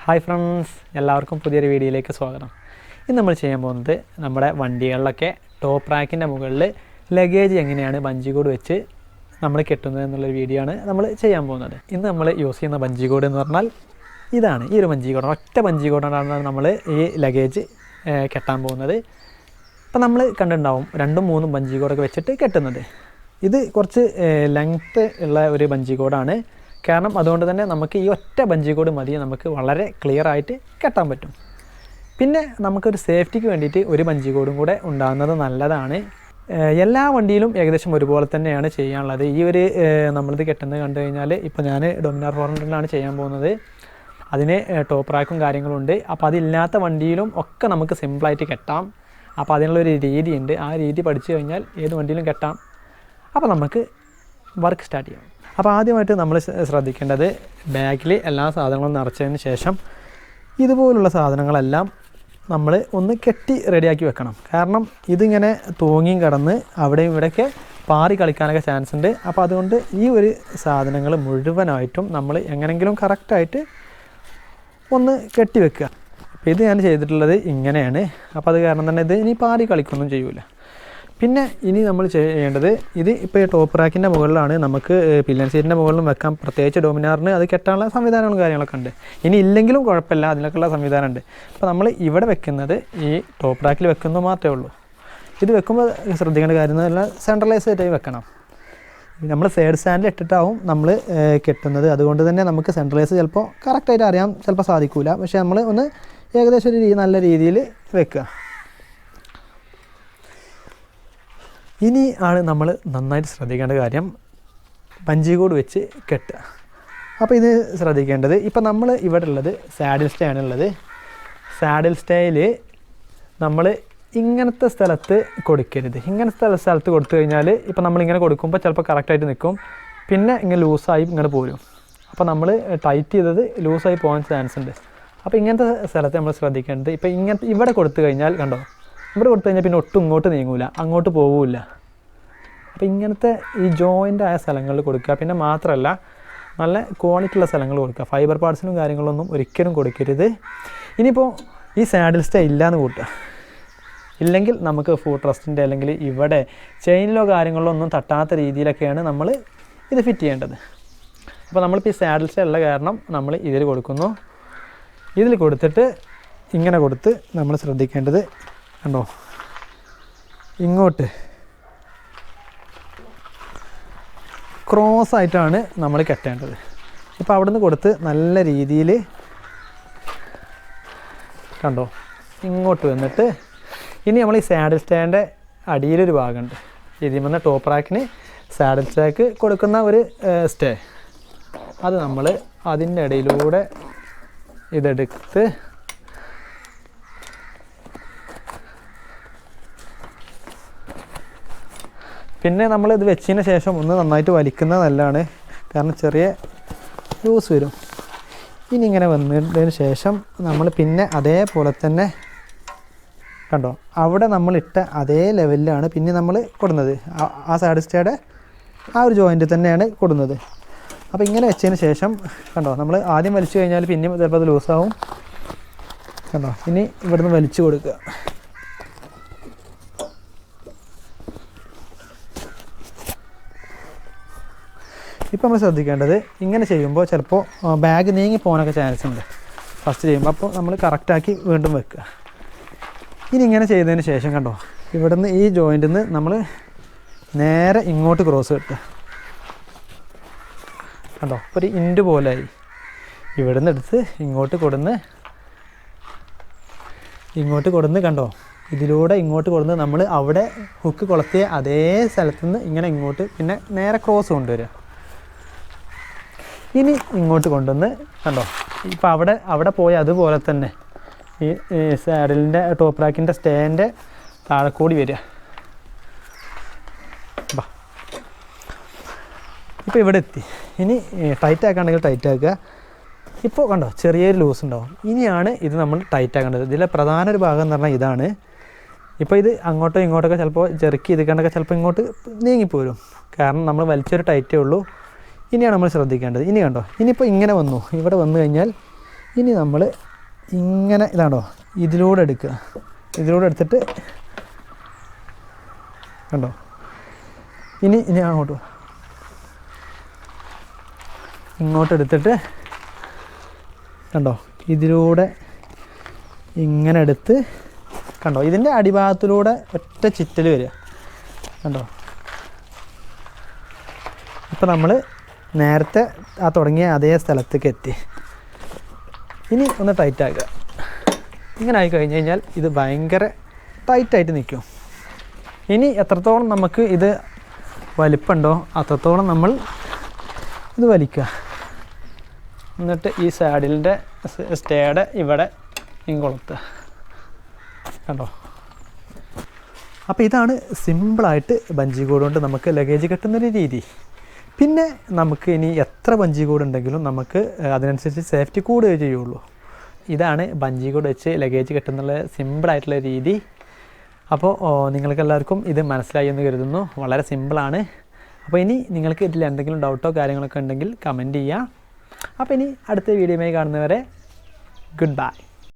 Hi friends, എല്ലാവർക്കും പുതിയൊരു വീഡിയോയിലേക്ക് സ്വാഗതം. ഇന്ന് നമ്മൾ ചെയ്യാൻ പോകുന്നത് നമ്മുടെ വണ്ടികളിലൊക്കെ ടോപ്പ് റാക്കിൻ്റെ മുകളിൽ ലഗേജ് എങ്ങനെയാണ് ബഞ്ചി കോഡ് വെച്ച് നമ്മൾ കെട്ടുന്നത് എന്നുള്ളൊരു വീഡിയോ ആണ് നമ്മൾ ചെയ്യാൻ പോകുന്നത്. ഇന്ന് നമ്മൾ യൂസ് ചെയ്യുന്ന ബഞ്ചി കോഡ് എന്ന് പറഞ്ഞാൽ ഇതാണ്. ഈ ഒരു ബഞ്ചി കോഡ്, ഒറ്റ ബഞ്ചി കോഡാണ് നമ്മൾ ഈ ലഗേജ് കെട്ടാൻ പോകുന്നത്. അപ്പോൾ നമ്മൾ കണ്ടിട്ടുണ്ടാവും 2-3 ബഞ്ചി കോഡൊക്കെ വെച്ചിട്ട് കെട്ടുന്നത്. ഇത് കുറച്ച് ലെങ്ത്ത് ഉള്ള ഒരു ബഞ്ചി കോഡാണ്. കാരണം അതുകൊണ്ട് തന്നെ നമുക്ക് ഈ ഒറ്റ ബഞ്ചി കോഡ് മതി, നമുക്ക് വളരെ ക്ലിയർ ആയിട്ട് കെട്ടാൻ പറ്റും. പിന്നെ നമുക്കൊരു സേഫ്റ്റിക്ക് വേണ്ടിയിട്ട് ഒരു ബഞ്ചി കോഡും കൂടെ ഉണ്ടാകുന്നത് നല്ലതാണ്. എല്ലാ വണ്ടിയിലും ഏകദേശം ഒരുപോലെ തന്നെയാണ് ചെയ്യാനുള്ളത്. ഈ ഒരു നമ്മളിത് കെട്ടുന്നത് കണ്ടു കഴിഞ്ഞാൽ ഇപ്പോൾ ഞാൻ ഡൊമിനാർ 400ലാണ് ചെയ്യാൻ പോകുന്നത്. അതിന് ടോപ്പ് റാക്കും കാര്യങ്ങളുണ്ട്. അപ്പോൾ അതില്ലാത്ത വണ്ടിയിലും ഒക്കെ നമുക്ക് സിമ്പിളായിട്ട് കെട്ടാം. അപ്പോൾ അതിനുള്ളൊരു രീതിയുണ്ട്. ആ രീതി പഠിച്ചു കഴിഞ്ഞാൽ ഏത് വണ്ടിയിലും കെട്ടാം. അപ്പോൾ നമുക്ക് വർക്ക് സ്റ്റാർട്ട് ചെയ്യാം. അപ്പോൾ ആദ്യമായിട്ട് നമ്മൾ ശ്രദ്ധിക്കേണ്ടത് ബാഗിൽ എല്ലാ സാധനങ്ങളും നിറച്ചതിന് ശേഷം ഇതുപോലുള്ള സാധനങ്ങളെല്ലാം നമ്മൾ ഒന്ന് കെട്ടി റെഡിയാക്കി വെക്കണം. കാരണം ഇതിങ്ങനെ തൂങ്ങിയും കിടന്ന് അവിടെയും ഇവിടെയൊക്കെ പാറി കളിക്കാനൊക്കെ ചാൻസ് ഉണ്ട്. അപ്പോൾ അതുകൊണ്ട് ഈ ഒരു സാധനങ്ങൾ മുഴുവനായിട്ടും നമ്മൾ എങ്ങനെയെങ്കിലും കറക്റ്റായിട്ട് ഒന്ന് കെട്ടി വെക്കുക. അപ്പോൾ ഇത് ഞാൻ ചെയ്തിട്ടുള്ളത് ഇങ്ങനെയാണ്. അപ്പോൾ അത് കാരണം തന്നെ ഇത് ഇനി പാറി കളിക്കൊന്നും ചെയ്യൂല. പിന്നെ ഇനി നമ്മൾ ചെയ്യേണ്ടത്, ഇത് ഇപ്പോൾ ഈ ടോപ്പ് റാക്കിൻ്റെ മുകളിലാണ്. നമുക്ക് പില്ലൻ സീറ്റിൻ്റെ മുകളിലും വെക്കാം. പ്രത്യേകിച്ച് ഡോമിനാറിന് അത് കെട്ടാനുള്ള സംവിധാനങ്ങളും കാര്യങ്ങളൊക്കെ ഉണ്ട്. ഇനി ഇല്ലെങ്കിലും കുഴപ്പമില്ല, അതിനൊക്കെയുള്ള സംവിധാനം ഉണ്ട്. അപ്പോൾ നമ്മൾ ഇവിടെ വെക്കുന്നത് ഈ ടോപ്പ് റാക്കിൽ വെക്കുന്നത് മാത്രമേ ഉള്ളൂ. ഇത് വെക്കുമ്പോൾ ശ്രദ്ധിക്കേണ്ട കാര്യം എന്ന് പറഞ്ഞാൽ സെൻട്രലൈസ് ആയിട്ട് വെക്കണം. നമ്മൾ സൈഡ് സ്റ്റാൻഡിൽ ഇട്ടിട്ടാവും നമ്മൾ കെട്ടുന്നത്. അതുകൊണ്ട് തന്നെ നമുക്ക് സെൻട്രലൈസ് ചിലപ്പോൾ കറക്റ്റായിട്ട് അറിയാൻ ചിലപ്പോൾ സാധിക്കില്ല. പക്ഷേ നമ്മൾ ഒന്ന് ഏകദേശം ഒരു നല്ല രീതിയിൽ വെക്കുക. ഇനി ആണ് നമ്മൾ നന്നായിട്ട് ശ്രദ്ധിക്കേണ്ട കാര്യം ബഞ്ചി കോഡ് വെച്ച് കെട്ടുക. അപ്പോൾ ഇത് ശ്രദ്ധിക്കേണ്ടത്, ഇപ്പോൾ നമ്മൾ ഇവിടെ ഉള്ളത് സാഡിൽ സ്റ്റേ ആണുള്ളത്. സാഡിൽ സ്റ്റേയിൽ നമ്മൾ ഇങ്ങനത്തെ സ്ഥലത്ത് കൊടുക്കരുത്. ഇങ്ങനത്തെ സ്ഥലത്ത് കൊടുത്തു കഴിഞ്ഞാൽ ഇപ്പോൾ നമ്മളിങ്ങനെ കൊടുക്കുമ്പോൾ ചിലപ്പോൾ കറക്റ്റായിട്ട് നിൽക്കും, പിന്നെ ഇങ്ങനെ ലൂസായി ഇങ്ങനെ പോരും. അപ്പോൾ നമ്മൾ ടൈറ്റ് ചെയ്തത് ലൂസായി പോകാൻ ചാൻസ് ഉണ്ട്. അപ്പോൾ ഇങ്ങനത്തെ സ്ഥലത്ത് നമ്മൾ ശ്രദ്ധിക്കേണ്ടത്, ഇപ്പോൾ ഇങ്ങനത്തെ ഇവിടെ കൊടുത്തു കഴിഞ്ഞാൽ കണ്ടോ, ഇവിടെ കൊടുത്തു കഴിഞ്ഞാൽ പിന്നെ ഒട്ടും ഇങ്ങോട്ട് നീങ്ങൂല, അങ്ങോട്ട് പോവില്ല. അപ്പോൾ ഇങ്ങനത്തെ ഈ ജോയിൻ്റ് ആയ സ്ഥലങ്ങളിൽ കൊടുക്കുക. പിന്നെ മാത്രമല്ല നല്ല ക്വാളിറ്റി ഉള്ള സ്ഥലങ്ങൾ കൊടുക്കുക. ഫൈബർ പാർട്സിനും കാര്യങ്ങളൊന്നും ഒരിക്കലും കൊടുക്കരുത്. ഇനിയിപ്പോൾ ഈ സാഡിൽ സ്റ്റേ ഇല്ലയെന്ന് കൂട്ടുക. ഇല്ലെങ്കിൽ നമുക്ക് ഫുഡ് റെസ്റ്റിൻ്റെ അല്ലെങ്കിൽ ഇവിടെ ചെയിനിലോ കാര്യങ്ങളിലോ ഒന്നും തട്ടാത്ത രീതിയിലൊക്കെയാണ് നമ്മൾ ഇത് ഫിറ്റ് ചെയ്യേണ്ടത്. അപ്പോൾ നമ്മളിപ്പോൾ ഈ സാഡിൽ സ്റ്റേ ഉള്ള കാരണം നമ്മൾ ഇതിൽ കൊടുക്കുന്നു. ഇതിൽ കൊടുത്തിട്ട് ഇങ്ങനെ കൊടുത്ത് നമ്മൾ ശ്രദ്ധിക്കേണ്ടത് കണ്ടോ, ഇങ്ങോട്ട് ക്രോസ് ആയിട്ടാണ് നമ്മൾ കെട്ടേണ്ടത്. ഇപ്പോൾ അവിടെ നിന്ന് കൊടുത്ത് നല്ല രീതിയിൽ കണ്ടോ ഇങ്ങോട്ട് വന്നിട്ട് ഇനി നമ്മൾ ഈ സാഡിൽ സ്റ്റേൻ്റെ അടിയിലൊരു ഭാഗമുണ്ട്. ഇതിൽ വന്ന് ടോപ്പ് റാക്കിന് സാഡിൽ സ്റ്റേക്ക് കൊടുക്കുന്ന ഒരു സ്റ്റേ, അത് നമ്മൾ അതിൻ്റെ ഇടയിലൂടെ ഇതെടുത്ത് പിന്നെ നമ്മൾ ഇത് വെച്ചതിന് ശേഷം ഒന്ന് നന്നായിട്ട് വലിക്കുന്നത് നല്ലതാണ്. കാരണം ചെറിയ ലൂസ് വരും. ഇനി ഇങ്ങനെ വന്നതിന് ശേഷം നമ്മൾ പിന്നെ അതേപോലെ തന്നെ കണ്ടോ അവിടെ നമ്മളിട്ട അതേ ലെവലിലാണ് പിന്നെ നമ്മൾ കൊടുന്നത്. ആ സൈഡ് സ്റ്റേയുടെ ആ ഒരു ജോയിൻറ്റ് തന്നെയാണ് കൊടുന്നത്. അപ്പോൾ ഇങ്ങനെ വെച്ചതിന് ശേഷം കണ്ടോ നമ്മൾ ആദ്യം വലിച്ചു കഴിഞ്ഞാൽ പിന്നെയും ചിലപ്പോൾ അത് ലൂസാവും. കണ്ടോ ഇനി ഇവിടുന്ന് വലിച്ചു കൊടുക്കുക. ഇപ്പോൾ നമ്മൾ ശ്രദ്ധിക്കേണ്ടത്, ഇങ്ങനെ ചെയ്യുമ്പോൾ ചിലപ്പോൾ ബാഗ് നീങ്ങി പോകാനൊക്കെ ചാൻസ് ഉണ്ട് ഫസ്റ്റ് ചെയ്യുമ്പോൾ. അപ്പോൾ നമ്മൾ കറക്റ്റാക്കി വീണ്ടും വെക്കുക. ഇനി ഇങ്ങനെ ചെയ്തതിന് ശേഷം കണ്ടോ ഇവിടുന്ന് ഈ ജോയിൻറ്റിൽ നിന്ന് നമ്മൾ നേരെ ഇങ്ങോട്ട് ക്രോസ് കിട്ടുക. കണ്ടോ ഇപ്പോൾ ഒരു ഇൻഡ് പോലെയായി. ഇവിടുന്ന് എടുത്ത് ഇങ്ങോട്ട് കൊടുന്ന് കണ്ടോ ഇതിലൂടെ ഇങ്ങോട്ട് കൊടുന്ന് നമ്മൾ അവിടെ ഹുക്ക് കൊളുത്തിയ അതേ സ്ഥലത്ത് നിന്ന് ഇങ്ങനെ ഇങ്ങോട്ട് പിന്നെ നേരെ ക്രോസ് കൊണ്ടുവരിക. ഇനി ഇങ്ങോട്ട് കൊണ്ടുവന്ന് കണ്ടോ ഇപ്പോൾ അവിടെ പോയ അതുപോലെ തന്നെ ഈ സാഡിലിൻ്റെ ടോപ്പ് റാക്കിൻ്റെ സ്റ്റേൻ്റെ താഴെ കൂടി വരിക. ഇപ്പോൾ ഇവിടെ എത്തി. ഇനി ടൈറ്റ് ആക്കുകയാണെങ്കിൽ ടൈറ്റ് ആക്കുക. ഇപ്പോൾ കണ്ടോ ചെറിയൊരു ലൂസ് ഉണ്ടാവും. ഇനിയാണ് ഇത് നമ്മൾ ടൈറ്റ് ആക്കേണ്ടത്. ഇതിലെ പ്രധാന ഒരു ഭാഗം എന്ന് പറഞ്ഞാൽ ഇതാണ്. ഇപ്പോൾ ഇത് അങ്ങോട്ടോ ഇങ്ങോട്ടൊക്കെ ചിലപ്പോൾ ചെറുക്കി ഇതുകൊണ്ടൊക്കെ ചിലപ്പോൾ ഇങ്ങോട്ട് നീങ്ങിപ്പോരും. കാരണം നമ്മൾ വലിച്ചൊരു ടൈറ്റേ ഉള്ളൂ. ഇനിയാണ് നമ്മൾ ശ്രദ്ധിക്കേണ്ടത്. ഇനി കണ്ടോ ഇനിയിപ്പോൾ ഇങ്ങനെ വന്നു, ഇവിടെ വന്നു കഴിഞ്ഞാൽ ഇനി നമ്മൾ ഇങ്ങനെ ഇതാണോ ഇതിലൂടെ എടുക്കുക, ഇതിലൂടെ എടുത്തിട്ട് കണ്ടോ, ഇനി ഇങ്ങോട്ട് എടുത്തിട്ട് കണ്ടോ ഇതിലൂടെ ഇങ്ങനെ എടുത്ത് കണ്ടോ ഇതിൻ്റെ അടിഭാഗത്തിലൂടെ ഒറ്റ ചിറ്റൽ വരിക കണ്ടോ. ഇപ്പോൾ നമ്മൾ നേരത്തെ തുടങ്ങിയ അതേ സ്ഥലത്തേക്ക് എത്തി. ഇനി ഒന്ന് ടൈറ്റാക്കുക. ഇങ്ങനെ ആയി കഴിഞ്ഞ് കഴിഞ്ഞാൽ ഇത് ഭയങ്കര ടൈറ്റായിട്ട് നിൽക്കും. ഇനി എത്രത്തോളം നമുക്ക് ഇത് വലിപ്പമുണ്ടോ അത്രത്തോളം നമ്മൾ ഇത് വലിക്കുക. എന്നിട്ട് ഈ സാഡിലിൻ്റെ സ്റ്റേയുടെ ഇവിടെ കൊളുത്തുക കണ്ടോ. അപ്പോൾ ഇതാണ് സിമ്പിളായിട്ട് ബഞ്ചി കോഡ് കൊണ്ട് നമുക്ക് ലഗേജ് കെട്ടുന്നൊരു രീതി. പിന്നെ നമുക്ക് ഇനി എത്ര ബഞ്ചി കോഡ് ഉണ്ടെങ്കിലും നമുക്ക് അതിനനുസരിച്ച് സേഫ്റ്റി കൂടുകയേ ചെയ്യുള്ളൂ. ഇതാണ് ബഞ്ചി കോഡ് വെച്ച് ലഗേജ് കെട്ടുന്നുള്ള സിമ്പിളായിട്ടുള്ള രീതി. അപ്പോൾ നിങ്ങൾക്കെല്ലാവർക്കും ഇത് മനസ്സിലായി എന്ന് കരുതുന്നു. വളരെ സിമ്പിളാണ്. അപ്പോൾ ഇനി നിങ്ങൾക്ക് ഇതിൽ എന്തെങ്കിലും ഡൗട്ടോ കാര്യങ്ങളൊക്കെ ഉണ്ടെങ്കിൽ കമൻറ്റ് ചെയ്യുക. അപ്പോൾ ഇനി അടുത്ത വീഡിയോയുമായി കാണുന്നവരെ ഗുഡ് ബൈ.